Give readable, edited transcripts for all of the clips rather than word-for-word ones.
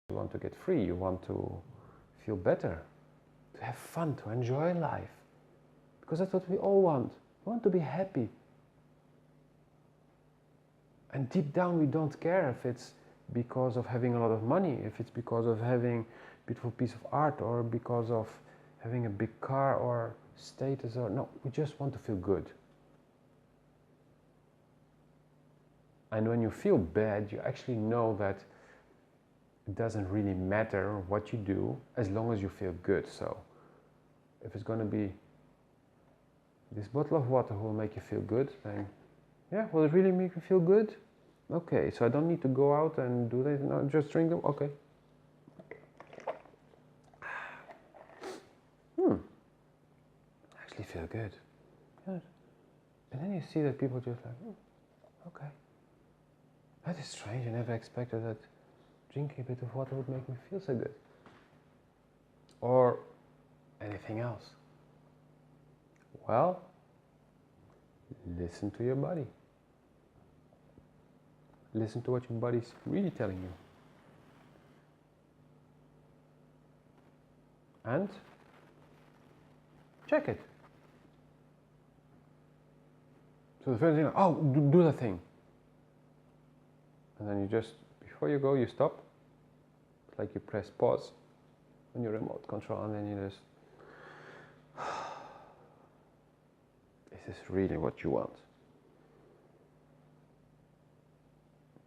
You want to get free, you want to feel better, to have fun, to enjoy life. Because that's what we all want. We want to be happy. And deep down we don't care if it's because of having a lot of money, if it's because of having a beautiful piece of art, or because of having a big car or status, or no, we just want to feel good. And when you feel bad, you actually know that it doesn't really matter what you do as long as you feel good. So if it's going to be this bottle of water will make you feel good, then yeah, will it really make you feel good? Okay, so I don't need to go out and do that, no, just drink them, okay. Actually feel good. Good. And then you see that people just like, okay. That is strange, I never expected that drinking a bit of water would make me feel so good. Or anything else. Well, listen to your body. Listen to what your body's really telling you. And check it. So the first thing, oh, do that thing. And then you just, before you go, you stop. It's like you press pause on your remote control, and then you just, is this really what you want?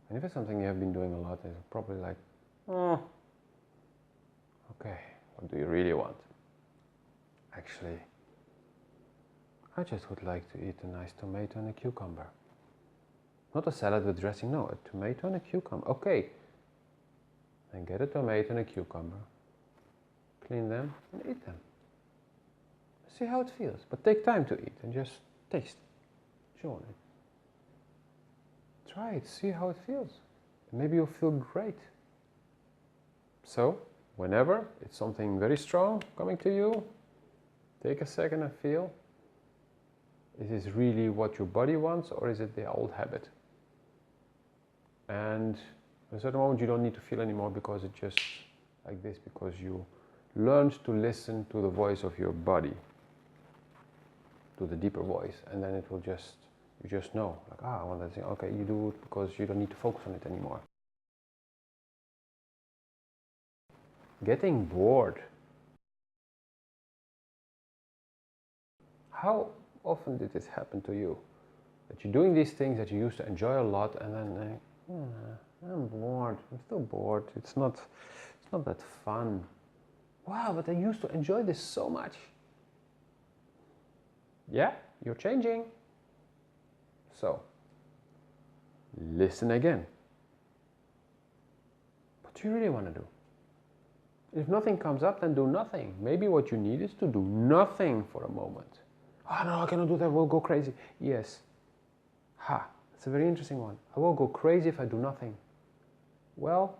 And if it's something you have been doing a lot, it's probably like, oh, okay, what do you really want? Actually, I just would like to eat a nice tomato and a cucumber. Not a salad with dressing, no, a tomato and a cucumber. Okay, then get a tomato and a cucumber, clean them and eat them. See how it feels, but take time to eat and just taste, chew on it. Try it, see how it feels. Maybe you'll feel great. So, whenever it's something very strong coming to you, take a second and feel, is this really what your body wants, or is it the old habit? And at a certain moment you don't need to feel anymore, because it's just like this, because you learned to listen to the voice of your body, to the deeper voice, and then it will just, you just know, like, I want that thing, okay, you do it because you don't need to focus on it anymore. Getting bored. How often did this happen to you? That you're doing these things that you used to enjoy a lot, and then I'm bored, I'm still bored, it's not that fun. Wow, but I used to enjoy this so much. Yeah, you're changing. So, listen again. What do you really want to do? If nothing comes up, then do nothing. Maybe what you need is to do nothing for a moment. Oh no, I cannot do that, we'll go crazy. Yes. Ha, that's a very interesting one. I will go crazy if I do nothing. Well,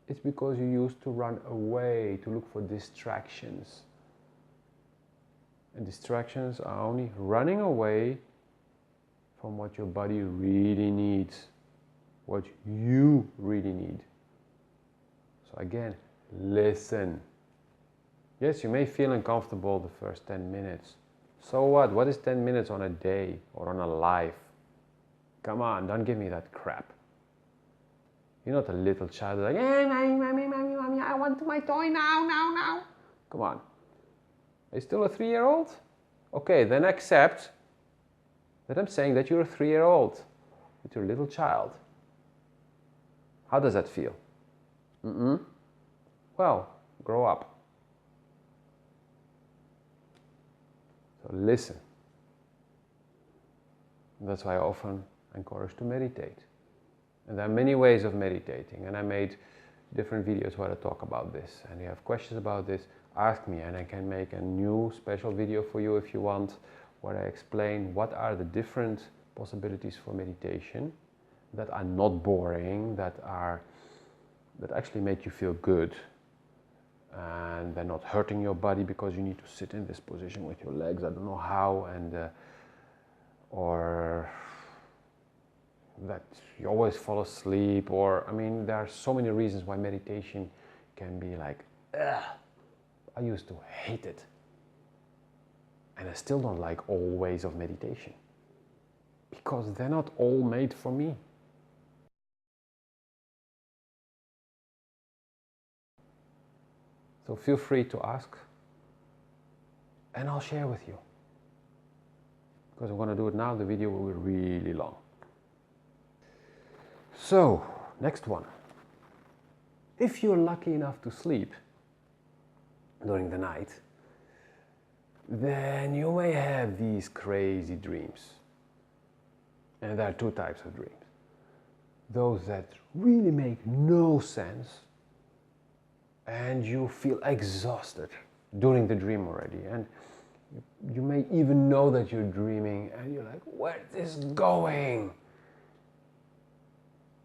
it's because you used to run away, to look for distractions. And distractions are only running away from what your body really needs, what you really need. So again, listen. Yes, you may feel uncomfortable the first 10 minutes. So what? What is 10 minutes on a day or on a life? Come on, don't give me that crap. You're not a little child like, hey, mommy, I want my toy now. Come on. Are you still a 3-year-old? Okay, then accept that I'm saying that you're a 3-year-old, that you're a little child. How does that feel? Well, grow up. So listen. That's why I often encourage to meditate. And there are many ways of meditating, and I made different videos where I talk about this. And if you have questions about this, ask me, and I can make a new special video for you if you want, where I explain what are the different possibilities for meditation that are not boring, that actually make you feel good, and they're not hurting your body because you need to sit in this position with your legs, I don't know how, and or that you always fall asleep, or I mean, there are so many reasons why meditation can be like, ugh. I used to hate it. And I still don't like all ways of meditation, because they're not all made for me. So feel free to ask, and I'll share with you. Because I'm going to do it now, the video will be really long. So, next one. If you're lucky enough to sleep during the night, then you may have these crazy dreams. And there are two types of dreams. Those that really make no sense, and you feel exhausted during the dream already, and you may even know that you're dreaming, and you're like, where is this going?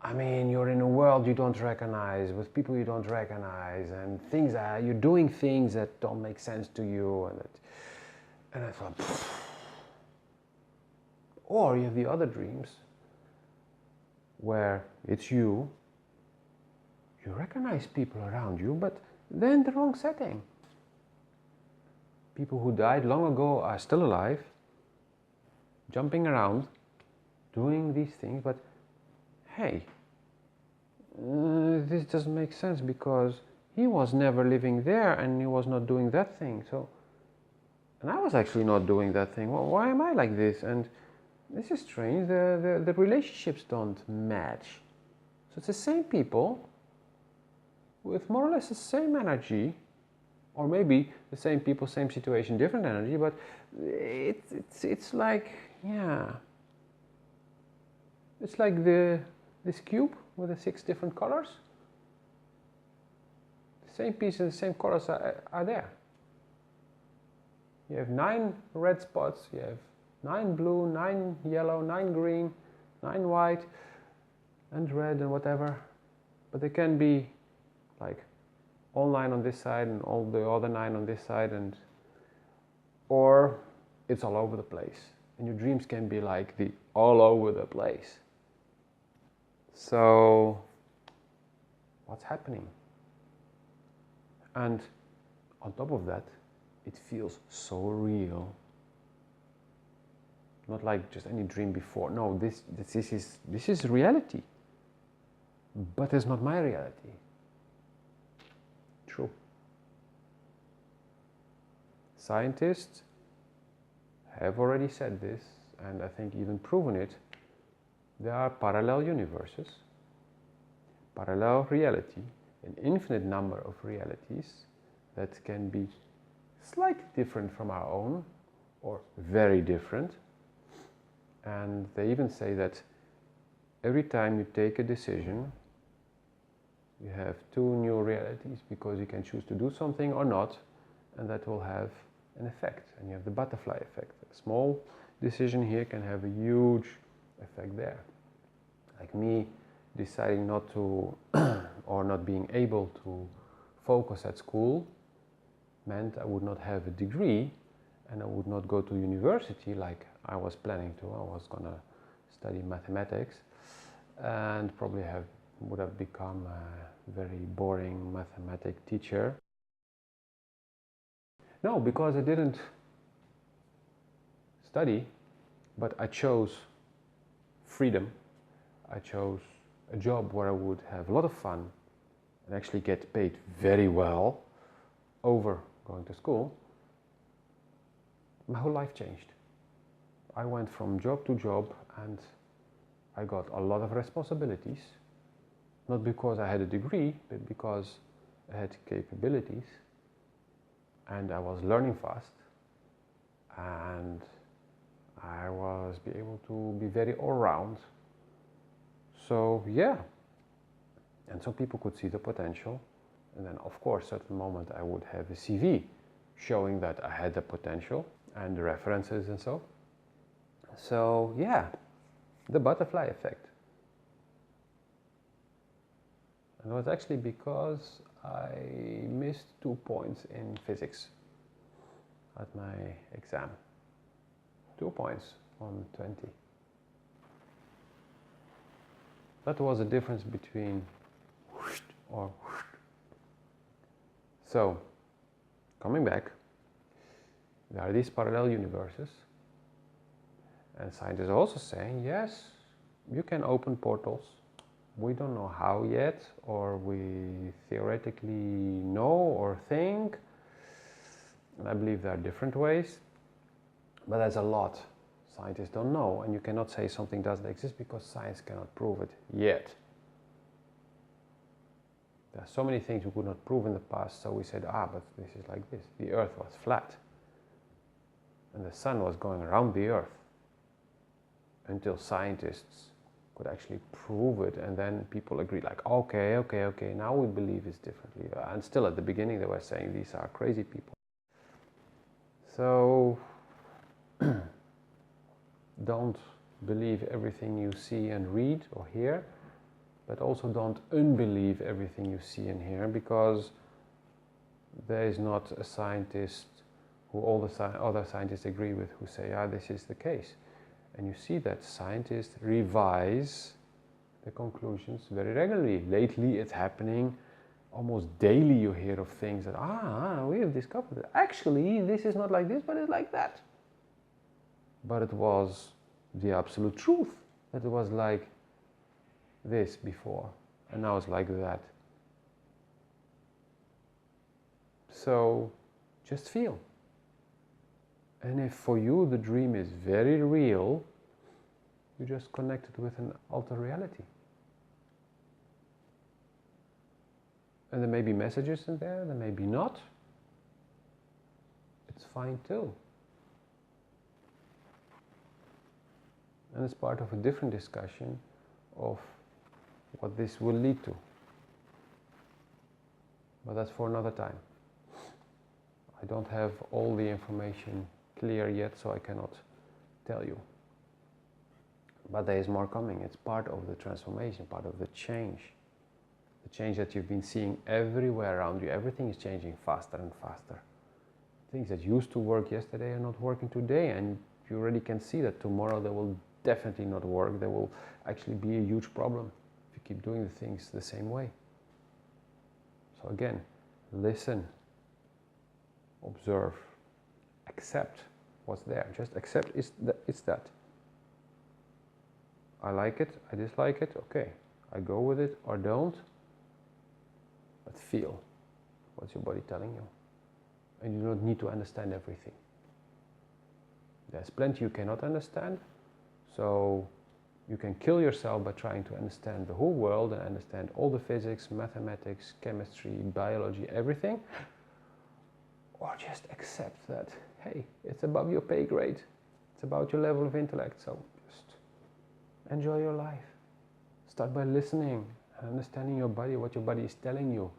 I mean, you're in a world you don't recognize, with people you don't recognize, and you're doing things that don't make sense to you, and I thought, pfft. Or you have the other dreams where it's you recognize people around you, but they're in the wrong setting. People who died long ago are still alive, jumping around, doing these things, but hey, this doesn't make sense, because he was never living there and he was not doing that thing. So, and I was actually not doing that thing. Well, why am I like this? And this is strange. The relationships don't match. So it's the same people with more or less the same energy, or maybe the same people, same situation, different energy, but it's like, yeah, it's like this cube with the 6 different colors. The same piece and the same colors are there. You have 9 red spots, you have 9 blue, 9 yellow, 9 green, 9 white, and red and whatever. But they can be like all 9 on this side and all the other 9 on this side, or it's all over the place. And your dreams can be like the all over the place. So what's happening? And on top of that, it feels so real. Not like just any dream before. No, this is reality. But it's not my reality. True. Scientists have already said this, and I think even proven it. There are parallel universes, parallel reality, an infinite number of realities that can be slightly different from our own, or very different. And they even say that every time you take a decision, you have 2 new realities, because you can choose to do something or not, and that will have an effect. And you have the butterfly effect. A small decision here can have a huge effect there. Like me deciding not to or not being able to focus at school meant I would not have a degree, and I would not go to university like I was planning to. I was gonna study mathematics, and probably would have become a very boring mathematics teacher. No, because I didn't study, but I chose freedom. I chose a job where I would have a lot of fun and actually get paid very well over going to school. My whole life changed. I went from job to job, and I got a lot of responsibilities, not because I had a degree, but because I had capabilities, and I was learning fast, and I was able to be very all-round. So yeah, and so people could see the potential, and then of course at the moment I would have a CV showing that I had the potential and the references and so. So yeah, the butterfly effect. And it was actually because I missed 2 points in physics at my exam. 2 points on 20. That was the difference between whoosh or whoosh. So, coming back, there are these parallel universes, and scientists are also saying, yes, you can open portals. We don't know how yet, or we theoretically know or think, and I believe there are different ways, but there's a lot scientists don't know, and you cannot say something doesn't exist because science cannot prove it yet. There are so many things we could not prove in the past, so we said, but this is like this. The earth was flat, and the sun was going around the earth, until scientists could actually prove it, and then people agreed, like, okay, now we believe it's differently. And still at the beginning they were saying these are crazy people. So don't believe everything you see and read or hear, but also don't unbelieve everything you see and hear, because there is not a scientist who all the other scientists agree with who say, this is the case. And you see that scientists revise the conclusions very regularly. Lately it's happening almost daily. You hear of things that, we have discovered that actually this is not like this, but it's like that. But it was the absolute truth, that it was like this before, and now it's like that. So just feel. And if for you the dream is very real, you just connect it with an altered reality. And there may be messages in there may be not. It's fine too. And it's part of a different discussion of what this will lead to. But that's for another time. I don't have all the information clear yet, so I cannot tell you. But there is more coming. It's part of the transformation, part of the change. The change that you've been seeing everywhere around you. Everything is changing faster and faster. Things that used to work yesterday are not working today, and you already can see that tomorrow they will definitely not work. There will actually be a huge problem if you keep doing the things the same way. So again, listen, observe, accept what's there. Just accept it's that. I like it, I dislike it, okay. I go with it or don't. But feel. What's your body telling you? And you don't need to understand everything. There's plenty you cannot understand. So you can kill yourself by trying to understand the whole world and understand all the physics, mathematics, chemistry, biology, everything. Or just accept that, hey, it's above your pay grade. It's about your level of intellect. So just enjoy your life. Start by listening and understanding your body, what your body is telling you.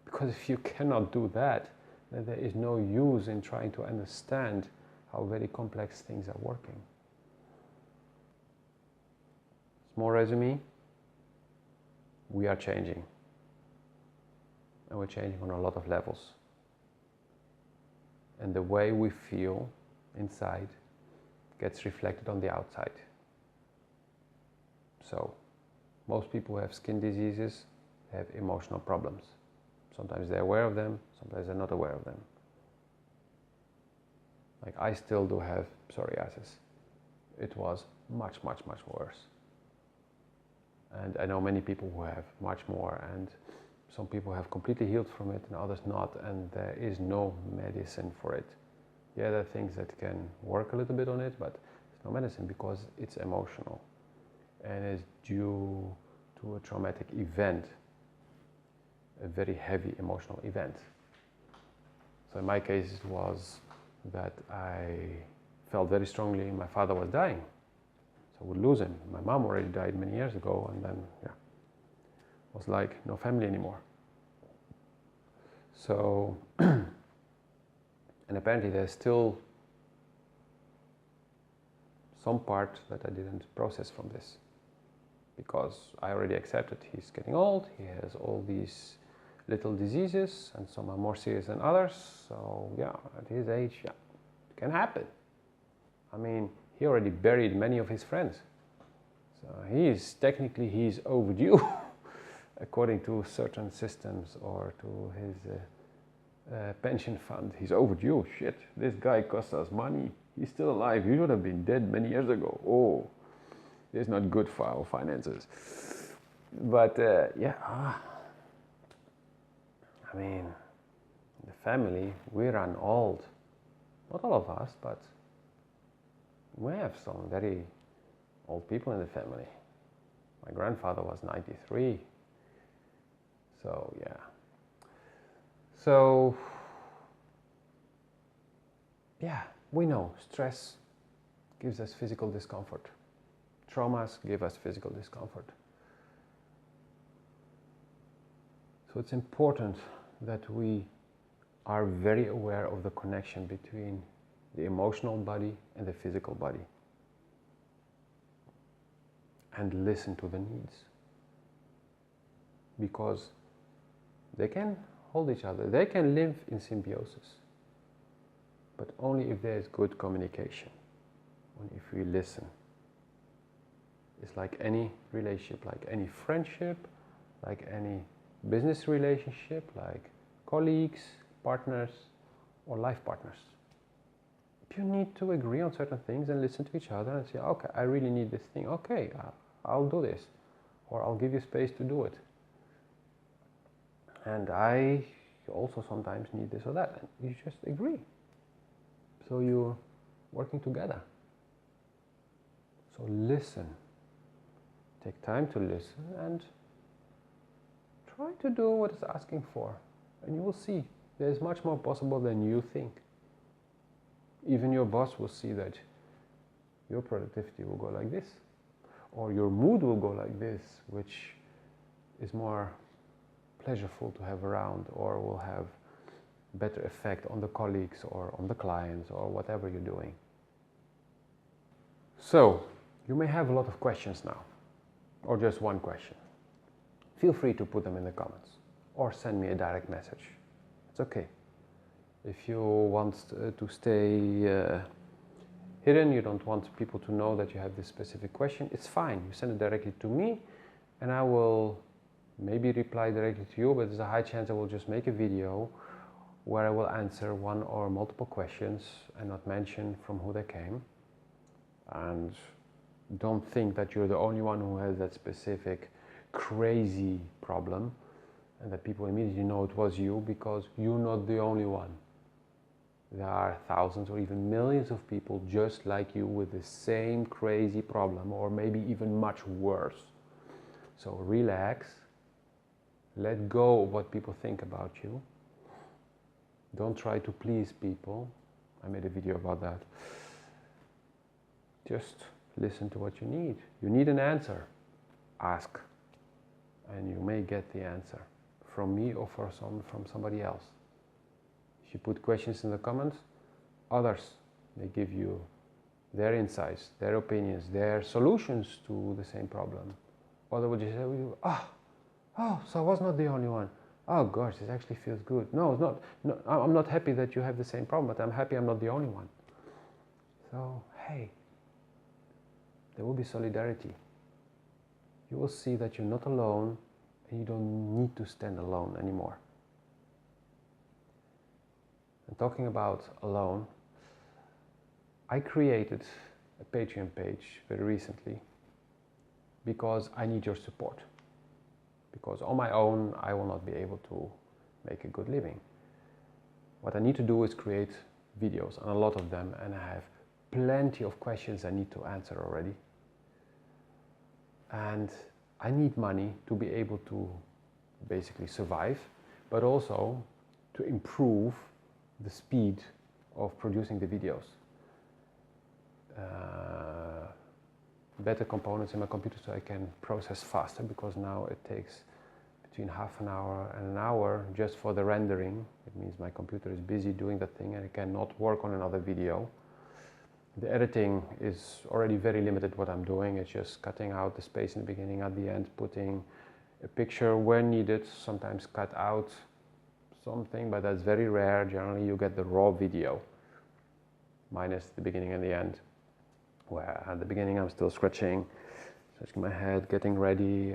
Because if you cannot do that, then there is no use in trying to understand how very complex things are working. Small resume, we are changing. And we're changing on a lot of levels. And the way we feel inside gets reflected on the outside. So, most people who have skin diseases have emotional problems. Sometimes they're aware of them, sometimes they're not aware of them. Like I still do have psoriasis. It was much, much, much worse. And I know many people who have much more, and some people have completely healed from it and others not, and there is no medicine for it. Yeah, there are things that can work a little bit on it, but there's no medicine because it's emotional. And it's due to a traumatic event, a very heavy emotional event. So in my case it was that I felt very strongly my father was dying. So I would lose him. My mom already died many years ago, and then was like no family anymore. So, and apparently there's still some part that I didn't process from this, because I already accepted he's getting old, he has all these little diseases, and some are more serious than others. So yeah, at his age, it can happen. I mean, he already buried many of his friends. So he's overdue according to certain systems or to his pension fund. He's overdue. Shit, this guy costs us money. He's still alive. He should have been dead many years ago. Oh, it's not good for our finances. But I mean, the family, we run old. Not all of us, but we have some very old people in the family. My grandfather was 93. So, yeah. So, yeah, we know stress gives us physical discomfort. Traumas give us physical discomfort. So it's important that we are very aware of the connection between the emotional body and the physical body. And listen to the needs. Because they can hold each other. They can live in symbiosis. But only if there is good communication. Only if we listen. It's like any relationship, like any friendship, like any business relationship, like colleagues, partners, or life partners. You need to agree on certain things and listen to each other and say, okay, I really need this thing. Okay, I'll do this. Or I'll give you space to do it. And I also sometimes need this or that. And you just agree. So you're working together. So listen. Take time to listen and try to do what it's asking for. And you will see there's much more possible than you think. Even your boss will see that your productivity will go like this. Or your mood will go like this, which is more pleasurable to have around, or will have better effect on the colleagues or on the clients or whatever you're doing. So, you may have a lot of questions now, or just one question. Feel free to put them in the comments or send me a direct message. It's okay. If you want to stay hidden, you don't want people to know that you have this specific question, it's fine. You send it directly to me and I will maybe reply directly to you, but there's a high chance I will just make a video where I will answer one or multiple questions and not mention from who they came. And don't think that you're the only one who has that specific crazy problem and that people immediately know it was you, because you're not the only one. There are thousands or even millions of people just like you with the same crazy problem, or maybe even much worse. So relax, let go of what people think about you. Don't try to please people. I made a video about that. Just listen to what you need. You need an answer. Ask. And you may get the answer from me or from somebody else. If you put questions in the comments, others may give you their insights, their opinions, their solutions to the same problem. Or they will just say, oh, so I was not the only one. Oh gosh, this actually feels good. No, it's not. No, I'm not happy that you have the same problem, but I'm happy I'm not the only one. So, hey, there will be solidarity. You will see that you're not alone and you don't need to stand alone anymore. And talking about alone, I created a Patreon page very recently because I need your support. Because on my own, I will not be able to make a good living. What I need to do is create videos, and a lot of them, and I have plenty of questions I need to answer already. And I need money to be able to basically survive, but also to improve the speed of producing the videos. Better components in my computer so I can process faster, because now it takes between half an hour and an hour just for the rendering. It means my computer is busy doing that thing and I cannot work on another video. The editing is already very limited what I'm doing. It's just cutting out the space in the beginning, at the end, putting a picture where needed, sometimes cut out something, but that's very rare. Generally you get the raw video, minus the beginning and the end, where at the beginning I'm still scratching Touching my head, getting ready,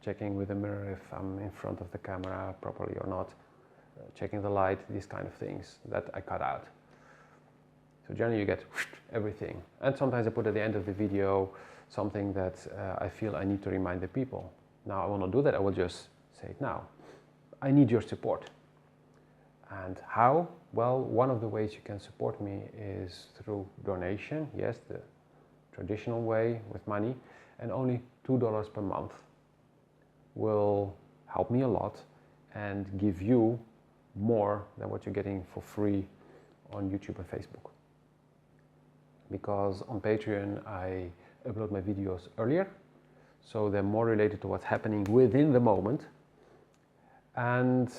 checking with the mirror if I'm in front of the camera properly or not, checking the light, these kind of things that I cut out. So generally you get everything. And sometimes I put at the end of the video something that I feel I need to remind the people. Now I will not do that, I will just say it now. I need your support. And how? Well, one of the ways you can support me is through donation, yes, the traditional way with money, and only $2 per month will help me a lot and give you more than what you're getting for free on YouTube and Facebook. Because on Patreon I upload my videos earlier, so they're more related to what's happening within the moment. And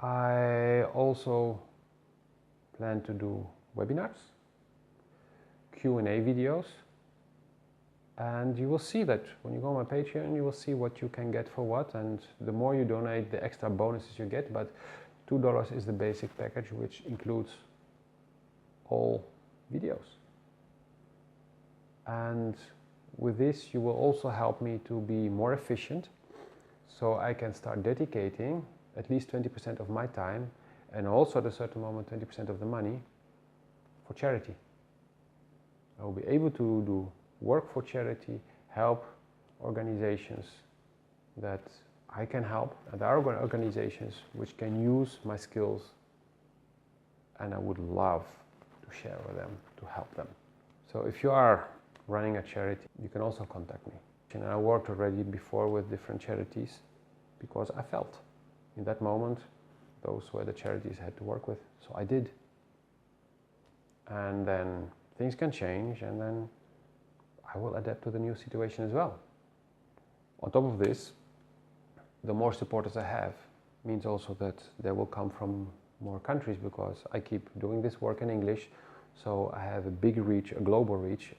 I also plan to do webinars, Q&A videos, and you will see that when you go on my Patreon, you will see what you can get for what, and the more you donate, the extra bonuses you get. But $2 is the basic package, which includes all videos. And with this, you will also help me to be more efficient, so I can start dedicating at least 20% of my time, and also at a certain moment 20% of the money, for charity. I will be able to do work for charity, help organizations that I can help, and there are organizations which can use my skills, and I would love to share with them, to help them. So if you are running a charity, you can also contact me. And I worked already before with different charities because I felt in that moment those were the charities I had to work with, so I did. And then things can change, and then I will adapt to the new situation as well. On top of this, the more supporters I have means also that they will come from more countries, because I keep doing this work in English, so I have a big reach, a global reach,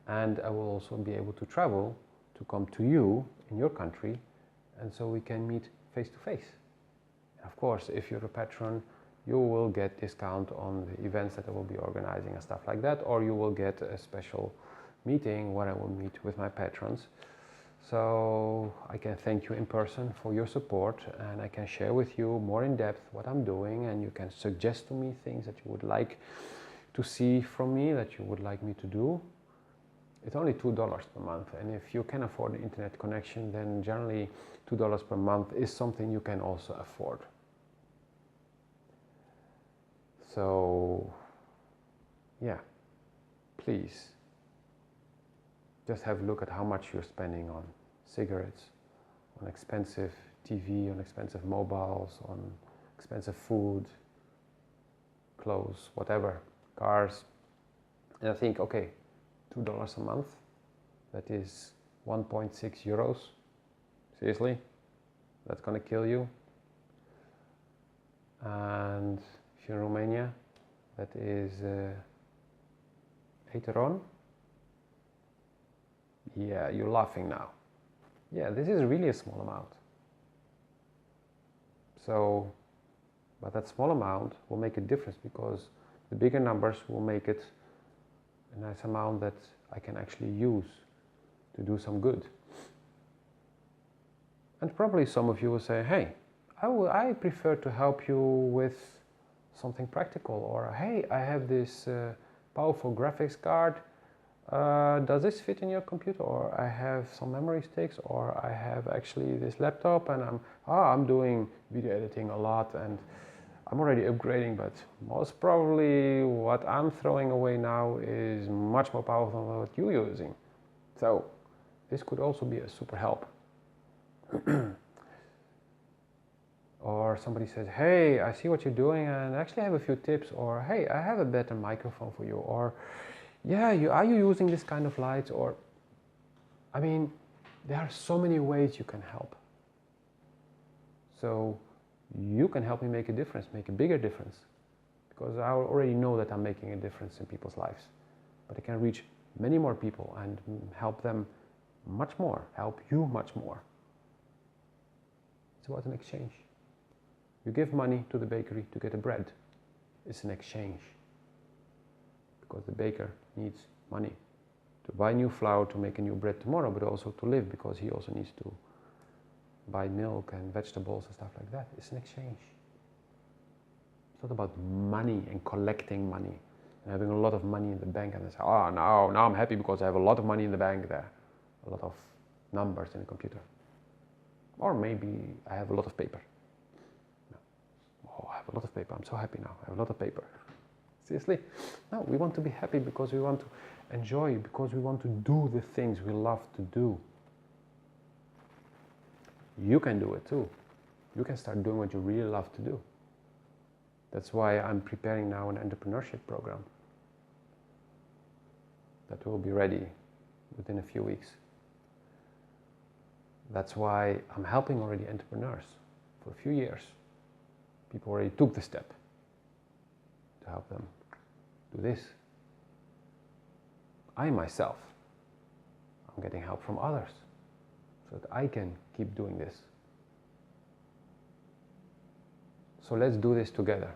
and I will also be able to travel to come to you in your country, and so we can meet face to face. Of course, if you're a patron, you will get discount on the events that I will be organizing and stuff like that, or you will get a special meeting where I will meet with my patrons. So I can thank you in person for your support, and I can share with you more in depth what I'm doing, and you can suggest to me things that you would like to see from me, that you would like me to do. It's only $2 per month, and if you can afford the internet connection, then generally $2 per month is something you can also afford. So yeah, please just have a look at how much you're spending on cigarettes, on expensive TV, on expensive mobiles, on expensive food, clothes, whatever, cars. And I think, okay, $2 a month, that is 1.6 euros. Seriously, that's gonna kill you. And if you're in Romania, that is 8 RON. Yeah, you're laughing now. Yeah, this is really a small amount. So, but that small amount will make a difference, because the bigger numbers will make it a nice amount that I can actually use to do some good. And probably some of you will say, hey, I prefer to help you with something practical, or hey, I have this powerful graphics card, does this fit in your computer, or I have some memory sticks, or I have actually this laptop, and I'm doing video editing a lot, and I'm already upgrading, but most probably what I'm throwing away now is much more powerful than what you're using. So this could also be a super help. Or somebody says, hey, I see what you're doing, and actually I have a few tips, or hey, I have a better microphone for you, or yeah, are you using this kind of lights, or I mean, there are so many ways you can help. So you can help me make a difference, make a bigger difference, because I already know that I'm making a difference in people's lives, but I can reach many more people and help them much more, help you much more. It's about an exchange. You give money to the bakery to get a bread. It's an exchange, because the baker needs money. to buy new flour to make a new bread tomorrow, but also to live, because he also needs to buy milk and vegetables and stuff like that. It's an exchange. It's not about money and collecting money and having a lot of money in the bank and say, oh, now I'm happy because I have a lot of money in the bank there, a lot of numbers in the computer. Or maybe I have a lot of paper. Oh, I have a lot of paper, I'm so happy now, I have a lot of paper. Seriously? No, we want to be happy because we want to enjoy, because we want to do the things we love to do. You can do it too. You can start doing what you really love to do. That's why I'm preparing now an entrepreneurship program that will be ready within a few weeks. That's why I'm helping already entrepreneurs for a few years. People already took the step to help them do this. I myself, I'm getting help from others so that I can keep doing this. So let's do this together.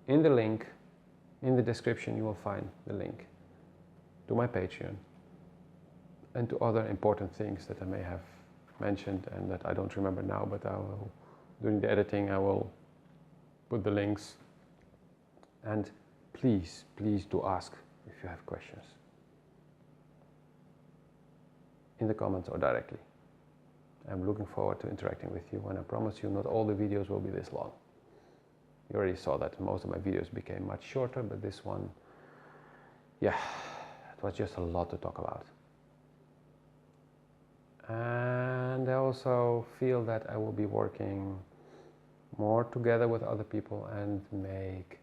In the link, in the description, you will find the link to my Patreon and to other important things that I may have mentioned and that I don't remember now, but I will, during the editing, I will put the links. And please, please do ask if you have questions in the comments or directly. I'm looking forward to interacting with you, and I promise you not all the videos will be this long. You already saw that most of my videos became much shorter, but this one, yeah, it was just a lot to talk about. And I also feel that I will be working more together with other people and make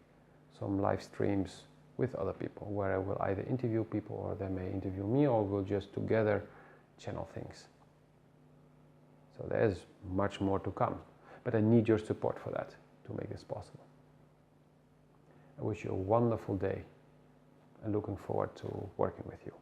some live streams with other people where I will either interview people or they may interview me, or we'll just together channel things. So there's much more to come, but I need your support for that to make this possible. I wish you a wonderful day and looking forward to working with you.